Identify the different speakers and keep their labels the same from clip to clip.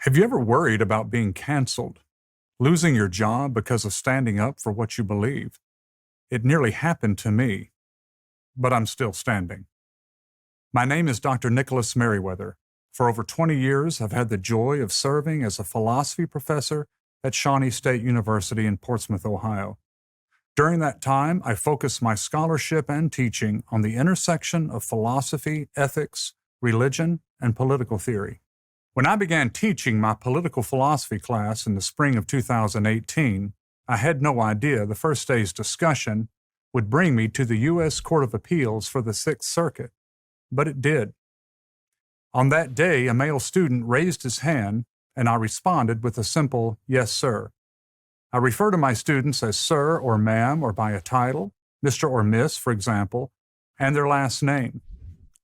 Speaker 1: Have you ever worried about being canceled, losing your job because of standing up for what you believe? It nearly happened to me, but I'm still standing. My name is Dr. Nicholas Merriweather. For over 20 years, I've had the joy of serving as a philosophy professor at Shawnee State University in Portsmouth, Ohio. During that time, I focused my scholarship and teaching on the intersection of philosophy, ethics, religion, and political theory. When I began teaching my political philosophy class in the spring of 2018, I had no idea the first day's discussion would bring me to the U.S. Court of Appeals for the Sixth Circuit, but it did. On that day, a male student raised his hand, and I responded with a simple, "Yes, sir." I refer to my students as sir or ma'am or by a title, Mr. or Miss, for example, and their last name.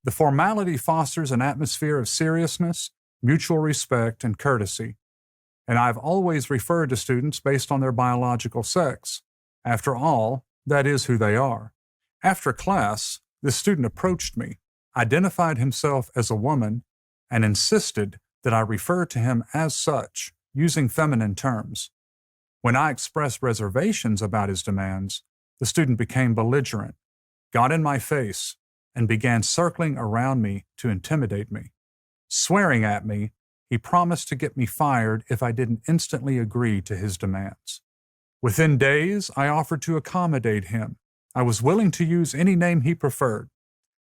Speaker 1: The formality fosters an atmosphere of seriousness, mutual respect, and courtesy, and I've always referred to students based on their biological sex. After all, that is who they are. After class, this student approached me, identified himself as a woman, and insisted that I refer to him as such, using feminine terms. When I expressed reservations about his demands, the student became belligerent, got in my face, and began circling around me to intimidate me. Swearing at me, he promised to get me fired if I didn't instantly agree to his demands. Within days, I offered to accommodate him. I was willing to use any name he preferred,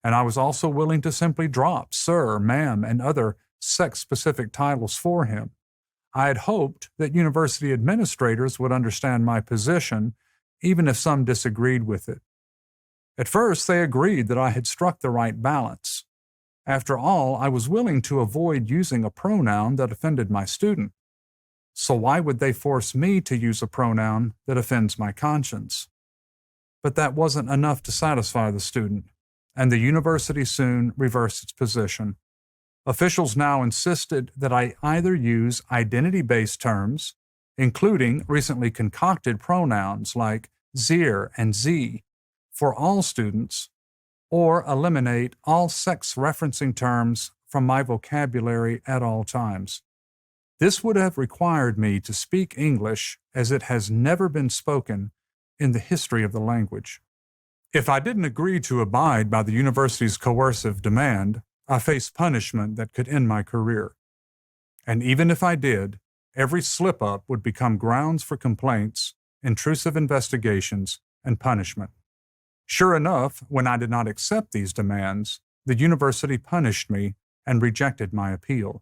Speaker 1: and I was also willing to simply drop sir, ma'am, and other sex-specific titles for him. I had hoped that university administrators would understand my position, even if some disagreed with it. At first, they agreed that I had struck the right balance. After all, I was willing to avoid using a pronoun that offended my student. So why would they force me to use a pronoun that offends my conscience? But that wasn't enough to satisfy the student, and the university soon reversed its position. Officials now insisted that I either use identity-based terms, including recently concocted pronouns like zir and z, for all students, or eliminate all sex-referencing terms from my vocabulary at all times. This would have required me to speak English as it has never been spoken in the history of the language. If I didn't agree to abide by the university's coercive demand, I faced punishment that could end my career. And even if I did, every slip-up would become grounds for complaints, intrusive investigations, and punishment. Sure enough, when I did not accept these demands, the university punished me and rejected my appeal.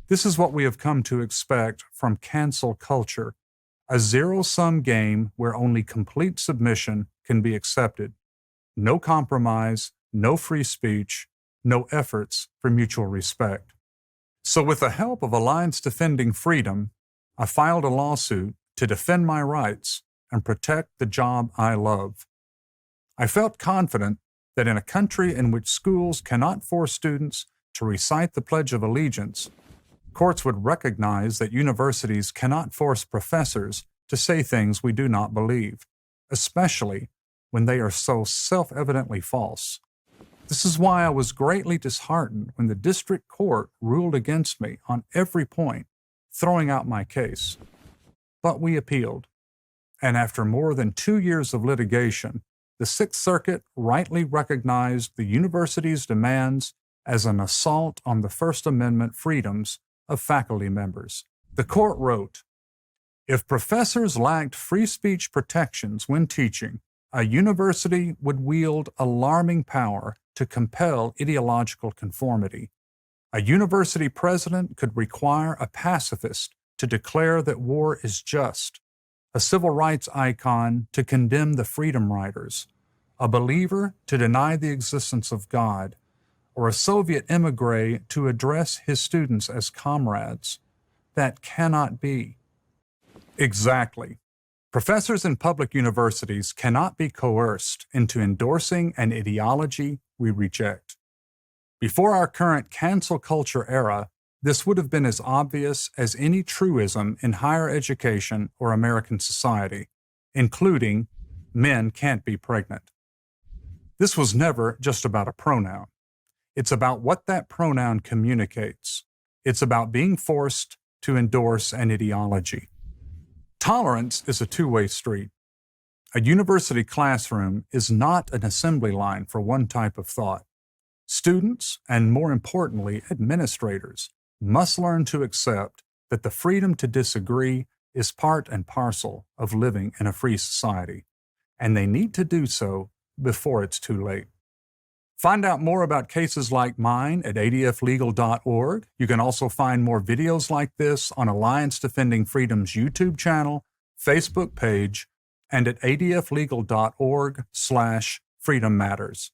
Speaker 1: This is what we have come to expect from cancel culture, a zero-sum game where only complete submission can be accepted. No compromise, no free speech, no efforts for mutual respect. So with the help of Alliance Defending Freedom, I filed a lawsuit to defend my rights and protect the job I love. I felt confident that in a country in which schools cannot force students to recite the Pledge of Allegiance, courts would recognize that universities cannot force professors to say things we do not believe, especially when they are so self-evidently false. This is why I was greatly disheartened when the district court ruled against me on every point, throwing out my case. But we appealed, and after more than 2 years of litigation, the Sixth Circuit rightly recognized the university's demands as an assault on the First Amendment freedoms of faculty members. The court wrote, "If professors lacked free speech protections when teaching, a university would wield alarming power to compel ideological conformity. A university president could require a pacifist to declare that war is just, a civil rights icon to condemn the freedom riders, a believer to deny the existence of God, or a Soviet emigre to address his students as comrades. That cannot be." Exactly. Professors in public universities cannot be coerced into endorsing an ideology we reject. Before our current cancel culture era, this would have been as obvious as any truism in higher education or American society, including men can't be pregnant. This was never just about a pronoun. It's about what that pronoun communicates. It's about being forced to endorse an ideology. Tolerance is a two-way street. A university classroom is not an assembly line for one type of thought. Students, and more importantly, administrators, must learn to accept that the freedom to disagree is part and parcel of living in a free society, and they need to do so before it's too late. Find out more about cases like mine at adflegal.org. You can also find more videos like this on Alliance Defending Freedom's YouTube channel, Facebook page, and at adflegal.org/freedommatters.